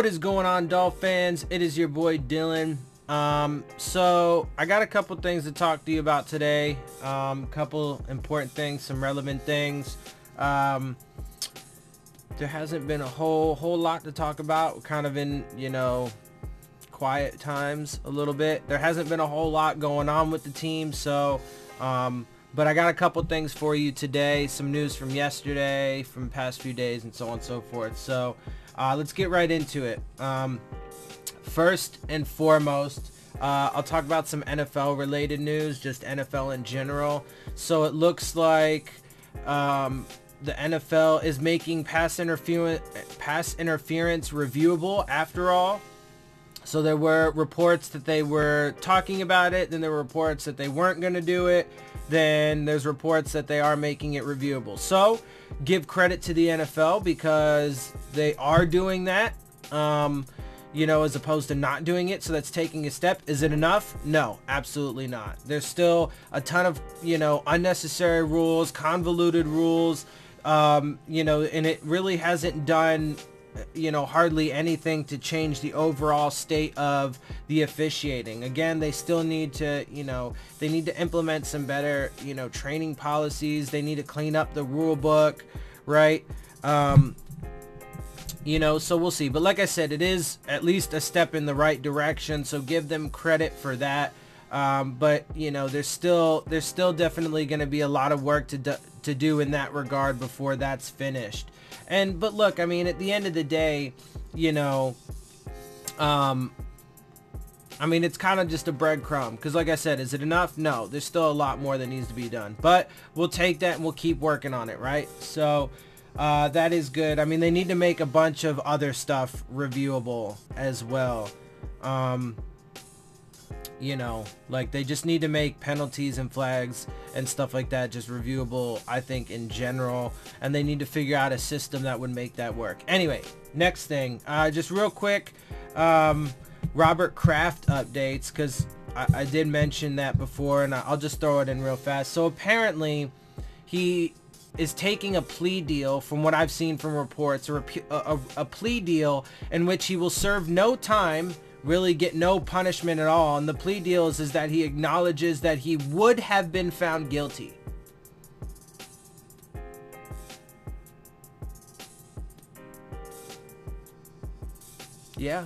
What is going on, Dolphins? It is your boy Dillon. So I got a couple things to talk to you about today. Couple important things, some relevant things. There hasn't been a whole lot to talk about. We're kind of in, quiet times a little bit. There hasn't been a whole lot going on with the team, so but I got a couple things for you today. Some news from yesterday, from the past few days, and so on and so forth. So let's get right into it. First and foremost, I'll talk about some NFL related news, just NFL in general. So it looks like the NFL is making pass interference reviewable after all. So there were reports that they were talking about it, then there were reports that they weren't going to do it, then there's reports that they are making it reviewable. So give credit to the NFL because they are doing that, as opposed to not doing it. So that's taking a step. Is it enough? No, absolutely not. There's still a ton of, unnecessary rules, convoluted rules, and it really hasn't done hardly anything to change the overall state of the officiating. Again, they still need to, they need to implement some better, training policies. They need to clean up the rule book, right? So we'll see. But like I said, it is at least a step in the right direction. So give them credit for that. But there's still definitely going to be a lot of work to do in that regard before that's finished. But look, I mean, at the end of the day, it's kind of just a breadcrumb. Because like I said, is it enough? No, there's still a lot more that needs to be done. But we'll take that and we'll keep working on it, right? So that is good. I mean, they need to make a bunch of other stuff reviewable as well. Like they just need to make penalties and flags and stuff like that just reviewable, I think, in general. And they need to figure out a system that would make that work. Anyway, next thing, just real quick, Robert Kraft updates, because I did mention that before, and I'll just throw it in real fast. So apparently he is taking a plea deal, from what I've seen from reports, or a plea deal in which he will serve no time, really get no punishment at all. And the plea deal is that he acknowledges that he would have been found guilty. Yeah.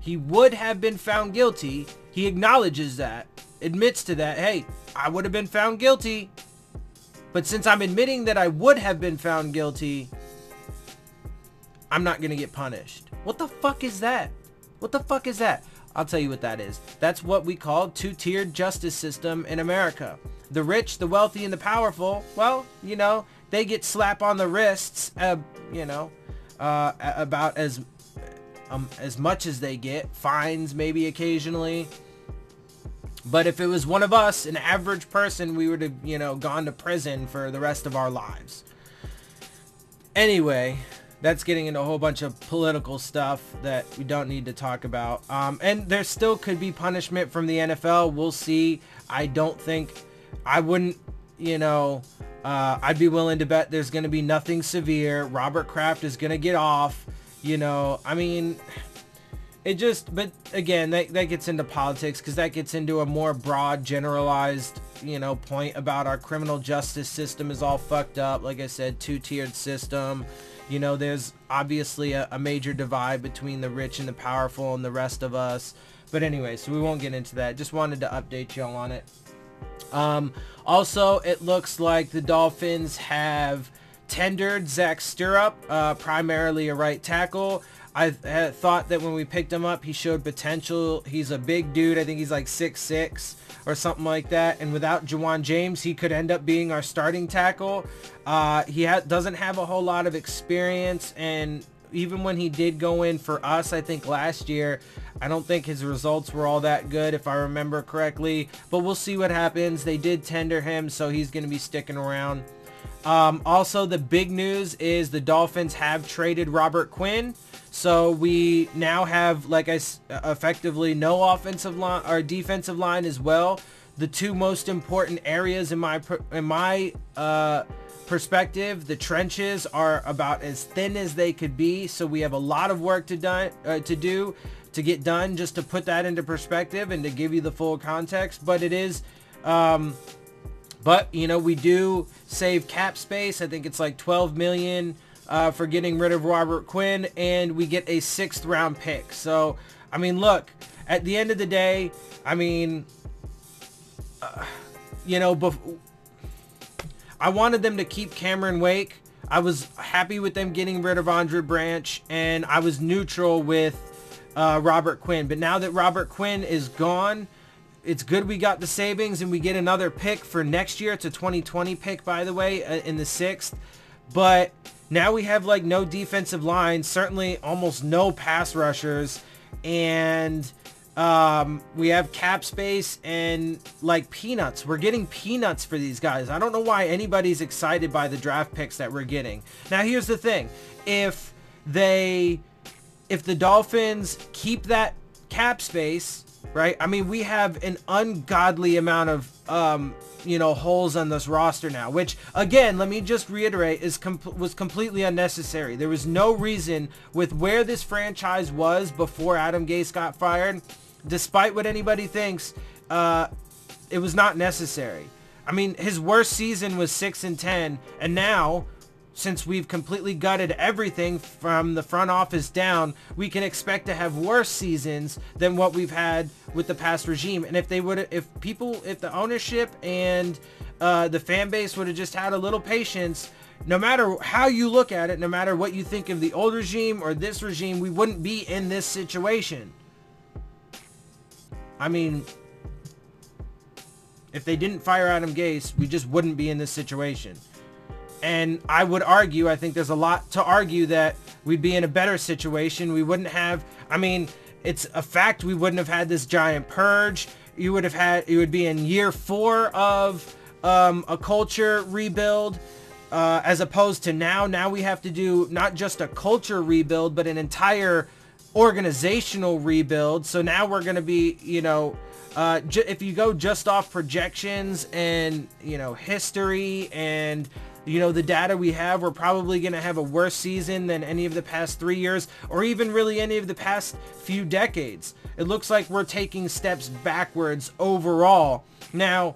He would have been found guilty. He acknowledges that, admits to that. Hey, I would have been found guilty, but since I'm admitting that I would have been found guilty, I'm not going to get punished. What the fuck is that? What the fuck is that? I'll tell you what that is. That's what we call two-tiered justice system in America. The rich, the wealthy, and the powerful, well, they get slap on the wrists, about as much as they get. Fines maybe occasionally. But if it was one of us, an average person, we would have, gone to prison for the rest of our lives. Anyway, that's getting into a whole bunch of political stuff that we don't need to talk about. And there still could be punishment from the NFL. We'll see. I wouldn't, I'd be willing to bet there's going to be nothing severe. Robert Kraft is going to get off, but again, that gets into politics, because that gets into a more broad, generalized, point about our criminal justice system is all fucked up. Like I said, two-tiered system. There's obviously a major divide between the rich and the powerful and the rest of us. But anyway, so we won't get into that. Just wanted to update y'all on it. Also, it looks like the Dolphins have tendered Zach Stirrup, primarily a right tackle. I thought that when we picked him up, he showed potential. He's a big dude. I think he's like 6'6" or something like that. And without Juwan James, he could end up being our starting tackle. He doesn't have a whole lot of experience. And even when he did go in for us, I think last year, I don't think his results were all that good, if I remember correctly. But we'll see what happens. They did tender him, so he's going to be sticking around. Also, the big news is the Dolphins have traded Robert Quinn. So we now have, effectively no offensive line or defensive line as well. the two most important areas in my perspective. The trenches are about as thin as they could be, so we have a lot of work to get done, just to put that into perspective and to give you the full context. But it is but you know, we do save cap space. I think it's like 12 million for getting rid of Robert Quinn, and we get a 6th round pick. So I mean, look, at the end of the day, I mean, you know, I wanted them to keep Cameron Wake. I was happy with them getting rid of Andre Branch, and I was neutral with Robert Quinn. But now that Robert Quinn is gone, it's good we got the savings and we get another pick for next year. It's a 2020 pick, by the way, in the 6th. But now we have like no defensive line, certainly almost no pass rushers, and we have cap space and like peanuts. We're getting peanuts for these guys. I don't know why anybody's excited by the draft picks that we're getting. Now here's the thing. If the Dolphins keep that cap space, right? I mean, we have an ungodly amount of you know, holes on this roster now, which again, let me just reiterate, was completely unnecessary. There was no reason with where this franchise was before Adam Gase got fired. Despite what anybody thinks, it was not necessary. I mean, his worst season was 6-10, and now, since we've completely gutted everything from the front office down, we can expect to have worse seasons than what we've had with the past regime. And if the ownership and the fan base would have just had a little patience, no matter how you look at it, no matter what you think of the old regime or this regime, we wouldn't be in this situation. I mean, if they didn't fire Adam Gase, we just wouldn't be in this situation. And I would argue, I think there's a lot to argue, that we'd be in a better situation. We wouldn't have, I mean, it's a fact we wouldn't have had this giant purge. It would be in year 4 of a culture rebuild, as opposed to now we have to do not just a culture rebuild, but an entire organizational rebuild. So now we're going to be, you know, if you go just off projections and, you know, history and, you know, the data we have, we're probably going to have a worse season than any of the past 3 years, or even really any of the past few decades. It looks like we're taking steps backwards overall now,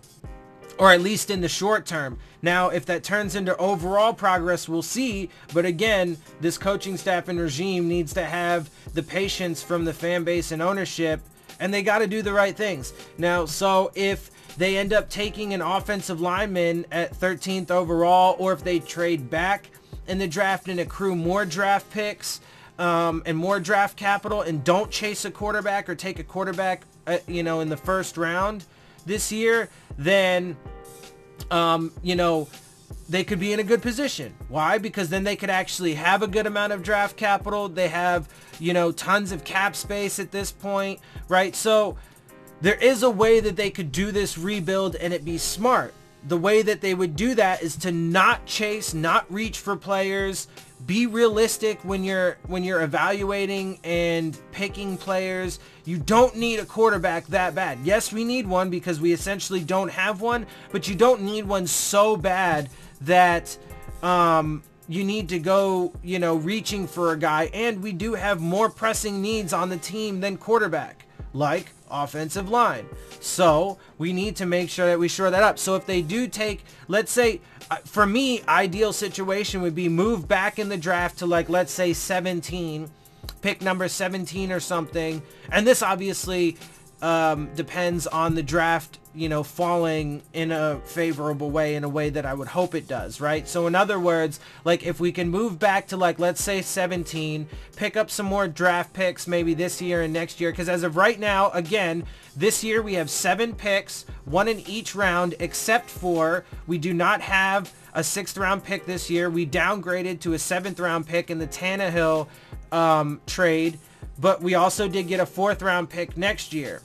or at least in the short term. Now, if that turns into overall progress, we'll see. But again, this coaching staff and regime needs to have the patience from the fan base and ownership, and they got to do the right things. Now, so if they end up taking an offensive lineman at 13th overall, or if they trade back in the draft and accrue more draft picks and more draft capital and don't chase a quarterback or take a quarterback, you know, in the first round this year, then you know, they could be in a good position. Why? Because then they could actually have a good amount of draft capital. They have, you know, tons of cap space at this point, right? So there is a way that they could do this rebuild and it be smart. The way that they would do that is to not chase, not reach for players. Be realistic when you're evaluating and picking players. You don't need a quarterback that bad. Yes, we need one because we essentially don't have one, but you don't need one so bad that you need to go, you know, reaching for a guy. And we do have more pressing needs on the team than quarterback, like offensive line. So we need to make sure that we shore that up. So if they do take, let's say, for me, ideal situation would be move back in the draft to, like, let's say 17, pick number 17 or something. And this obviously depends on the draft, you know, falling in a favorable way, in a way that I would hope it does, right? So in other words, like, if we can move back to, like, let's say 17, pick up some more draft picks maybe this year and next year, because as of right now, again, this year we have 7 picks, 1 in each round, except for we do not have a 6th round pick this year. We downgraded to a 7th round pick in the Tannehill trade, but we also did get a 4th round pick next year.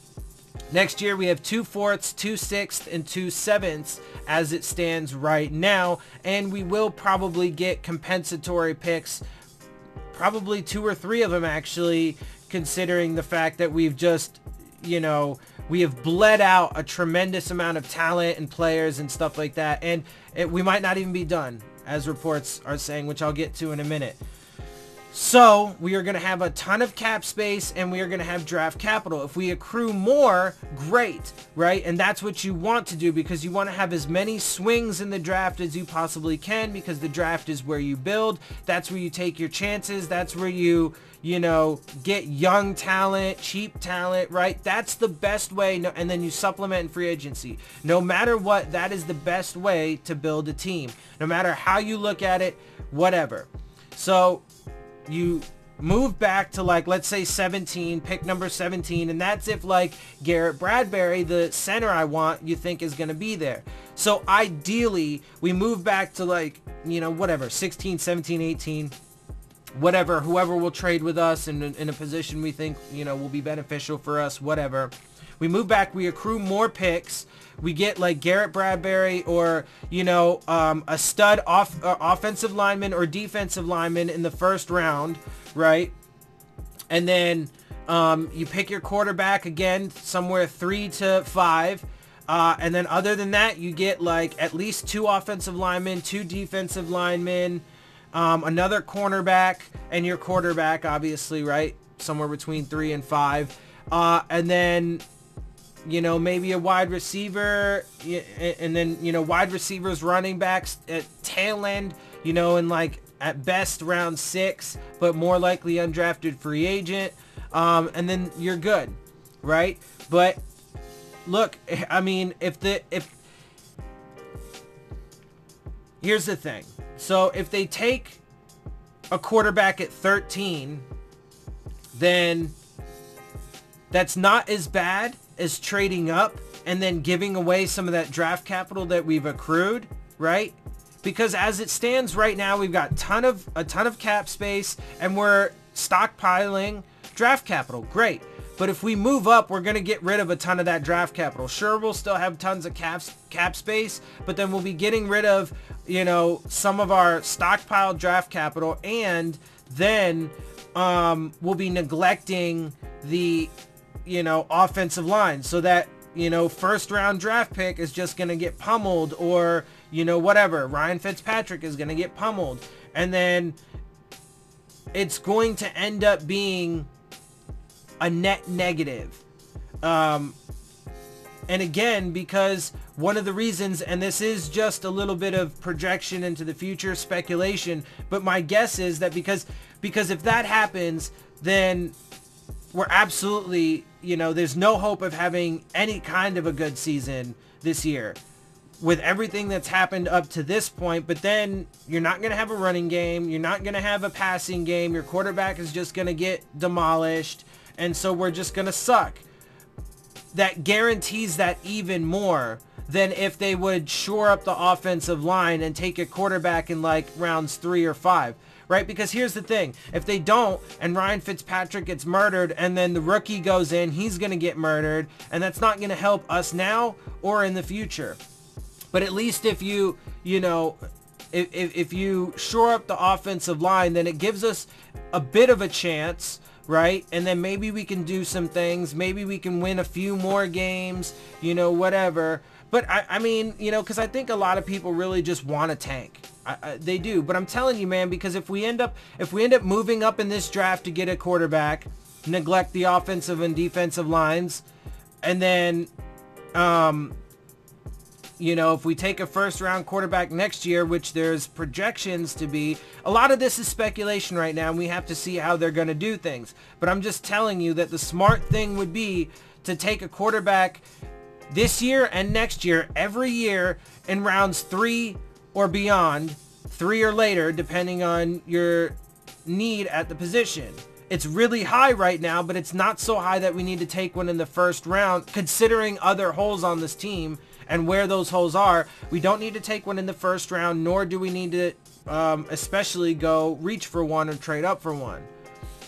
Next year, we have 2 4ths, 2 6ths, and 2 7ths as it stands right now. And we will probably get compensatory picks, probably 2 or 3 of them actually, considering the fact that we've just, you know, We have bled out a tremendous amount of talent and players and stuff like that. And we might not even be done, as reports are saying, which I'll get to in a minute. So we are going to have a ton of cap space, and we are going to have draft capital. If we accrue more, great, right? And that's what you want to do, because you want to have as many swings in the draft as you possibly can, because the draft is where you build. That's where you take your chances. That's where you know, get young talent, cheap talent, right? That's the best way. And then you supplement in free agency. No matter what, that is the best way to build a team. No matter how you look at it, whatever. So you move back to, like, let's say 17, pick number 17, and that's if, like, Garrett Bradbury, the center I want, you think is going to be there. So ideally, we move back to, like, you know, whatever, 16, 17, 18, whatever, whoever will trade with us in a position we think, you know, will be beneficial for us, whatever. We move back, we accrue more picks. We get, like, Garrett Bradbury or, you know, a stud offensive lineman or defensive lineman in the first round, right? And then you pick your quarterback again, somewhere 3 to 5. And then other than that, you get, like, at least 2 offensive linemen, 2 defensive linemen, another cornerback, and your quarterback, obviously, right? Somewhere between 3 and 5. And then, you know, maybe a wide receiver, and then, you know, wide receivers, running backs at tail end, you know, in, like, at best round 6, but more likely undrafted free agent. And then you're good, right? But look, I mean, here's the thing. So if they take a quarterback at 13, then that's not as bad as trading up and then giving away some of that draft capital that we've accrued, right? Because as it stands right now, we've got a ton of cap space, and we're stockpiling draft capital. Great. But if we move up, we're going to get rid of a ton of that draft capital. Sure, we'll still have tons of cap space, but then we'll be getting rid of, you know, some of our stockpiled draft capital, and then we'll be neglecting the, you know, offensive line, so that, you know, first round draft pick is just going to get pummeled, or, you know, whatever. Ryan Fitzpatrick is going to get pummeled. And then it's going to end up being a net negative. And again, because one of the reasons, and this is just a little bit of projection into the future, speculation, but my guess is that because if that happens, then we're absolutely, you know, there's no hope of having any kind of a good season this year with everything that's happened up to this point. But then you're not going to have a running game. You're not going to have a passing game. Your quarterback is just going to get demolished. And so we're just going to suck. That guarantees that even more than if they would shore up the offensive line and take a quarterback in, like, rounds 3 or 5. Right? Because here's the thing. If they don't, and Ryan Fitzpatrick gets murdered, and then the rookie goes in, he's going to get murdered, and that's not going to help us now or in the future. But at least if you know, if you shore up the offensive line, then it gives us a bit of a chance, right? And then maybe we can do some things. Maybe we can win a few more games, you know, whatever. But I mean, you know, because I think a lot of people really just want to tank. They do. But I'm telling you, man, because if we end up moving up in this draft to get a quarterback, neglect the offensive and defensive lines, and then, you know, if we take a first round quarterback next year, which there's projections to be, a lot of this is speculation right now, and we have to see how they're going to do things. But I'm just telling you that the smart thing would be to take a quarterback this year and next year, every year in rounds 3 or beyond, 3 or later, depending on your need at the position. It's really high right now, but it's not so high that we need to take one in the first round, considering other holes on this team and where those holes are. We don't need to take one in the first round, nor do we need to especially go reach for one or trade up for one.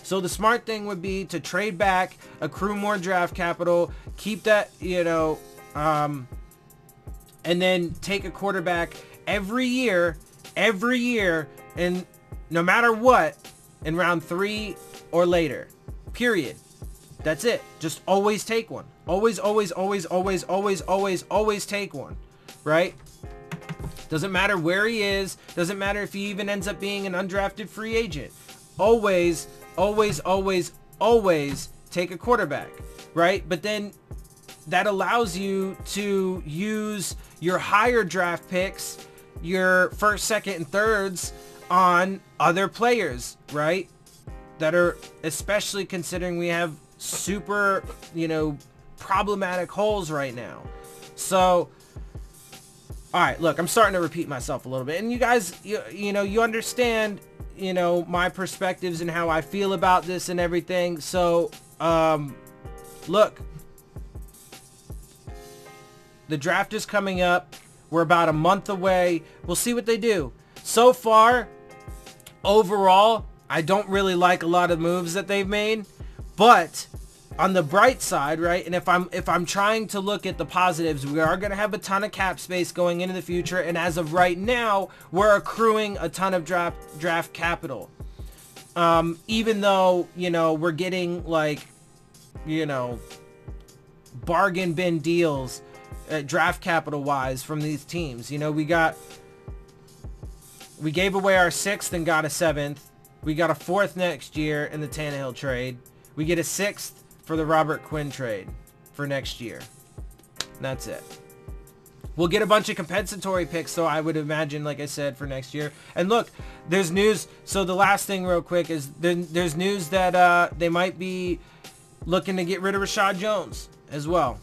So the smart thing would be to trade back, accrue more draft capital, keep that, you know, and then take a quarterback every year, and no matter what, in round 3 or later. Period. That's it. Just always take one. Always, always, always, always, always, always, always take one, right? Doesn't matter where he is. Doesn't matter if he even ends up being an undrafted free agent. Always, always, always, always take a quarterback, right? But then that allows you to use your higher draft picks, your first, second, and thirds on other players, right? That are, especially considering we have super, problematic holes right now. So, all right, look, I'm starting to repeat myself a little bit. And you guys, you understand, my perspectives and how I feel about this and everything. So, look, the draft is coming up. We're about a month away. We'll see what they do. So far, overall, I don't really like a lot of moves that they've made, but on the bright side, right? And if I'm trying to look at the positives, we are going to have a ton of cap space going into the future, and as of right now, we're accruing a ton of draft capital. Even though, we're getting bargain bin deals draft capital wise from these teams. We gave away our 6th and got a 7th. We got a 4th next year in the Tannehill trade. We get a 6th for the Robert Quinn trade for next year. And that's it. We'll get a bunch of compensatory picks, so I would imagine, like I said, for next year. And look, there's news. So the last thing real quick is there's news that they might be looking to get rid of Rashad Jones as well.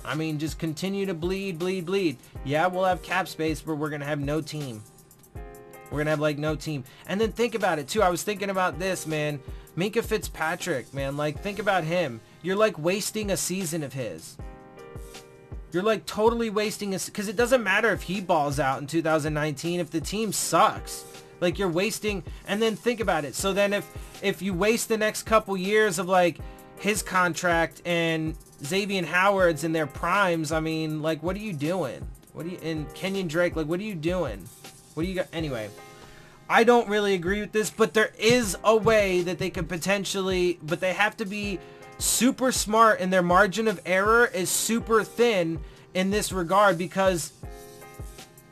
I mean, just continue to bleed. Yeah, we'll have cap space, but we're going to have no team. We're going to have, no team. And then think about it, too. I was thinking about this, man. Minkah Fitzpatrick, man. Think about him. You're, wasting a season of his. You're, totally wasting a... Because it doesn't matter if he balls out in 2019 if the team sucks. You're wasting... And then think about it. So then if you waste the next couple years of, his contract and Xavier Howard's in their primes, I mean, what are you doing? And Kenyon Drake, what are you doing? What do you got? Anyway, I don't really agree with this, but there is a way that they could potentially, but they have to be super smart, and their margin of error is super thin in this regard, because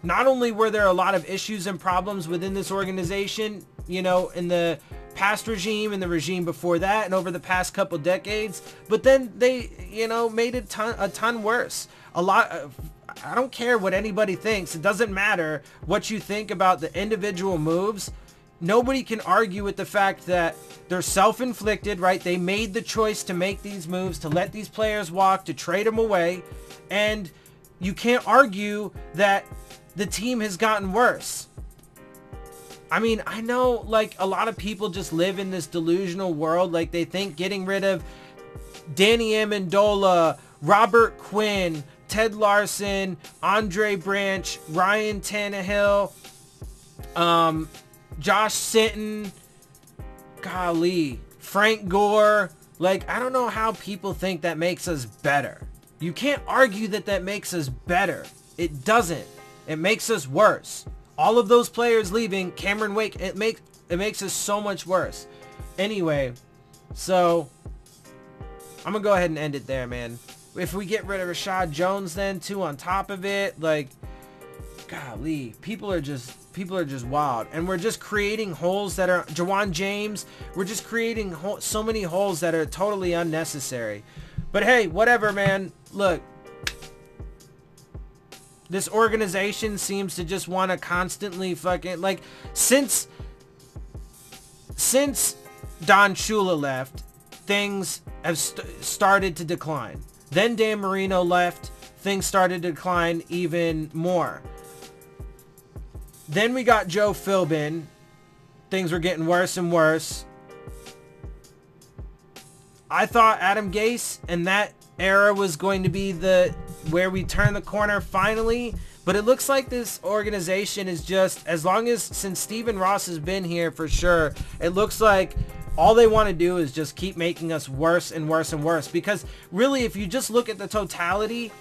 not only were there a lot of issues and problems within this organization, in the past regime and the regime before that and over the past couple decades, but then they, made it a ton worse. I don't care what anybody thinks. It doesn't matter what you think about the individual moves. Nobody can argue with the fact that they're self-inflicted, right? They made the choice to make these moves, to let these players walk, to trade them away. And you can't argue that the team has gotten worse. I mean, I know, a lot of people just live in this delusional world. They think getting rid of Danny Amendola, Robert Quinn, Ted Larson, Andre Branch, Ryan Tannehill, Josh Sitton, golly, Frank Gore. I don't know how people think that makes us better. You can't argue that makes us better. It doesn't. It makes us worse. All of those players leaving, Cameron Wake, it makes us so much worse. Anyway, so I'm gonna go ahead and end it there, man. If we get rid of Rashad Jones then too on top of it, golly, people are just wild. And we're just creating holes that are, Jawan James, we're just creating so many holes that are totally unnecessary. But hey, whatever, man. Look, this organization seems to just want to constantly fucking, since Don Shula left, things have started to decline. Then Dan Marino left, things started to decline even more. Then we got Joe Philbin, things were getting worse and worse. I thought Adam Gase and that era was going to be where we turn the corner finally, but it looks like this organization is just, since Stephen Ross has been here for sure, it looks like all they want to do is just keep making us worse and worse and worse. Because really, if you just look at the totality,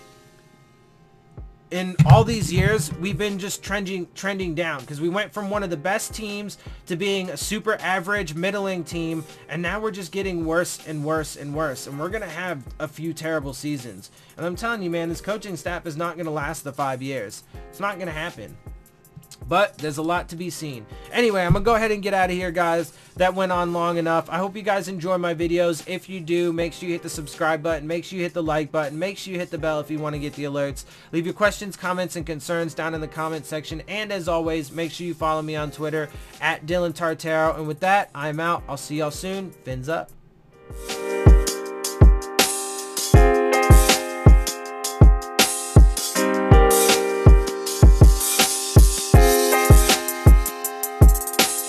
in all these years, we've been just trending down, because we went from one of the best teams to being a super average middling team, and now we're just getting worse and worse and worse, and we're going to have a few terrible seasons. And I'm telling you, man, this coaching staff is not going to last the 5 years. It's not going to happen. But there's a lot to be seen. Anyway, I'm going to go ahead and get out of here, guys. That went on long enough. I hope you guys enjoy my videos. If you do, make sure you hit the subscribe button. Make sure you hit the like button. Make sure you hit the bell if you want to get the alerts. Leave your questions, comments, and concerns down in the comment section. And as always, make sure you follow me on Twitter at Dillon Tartaro. And with that, I'm out. I'll see y'all soon. Fins up.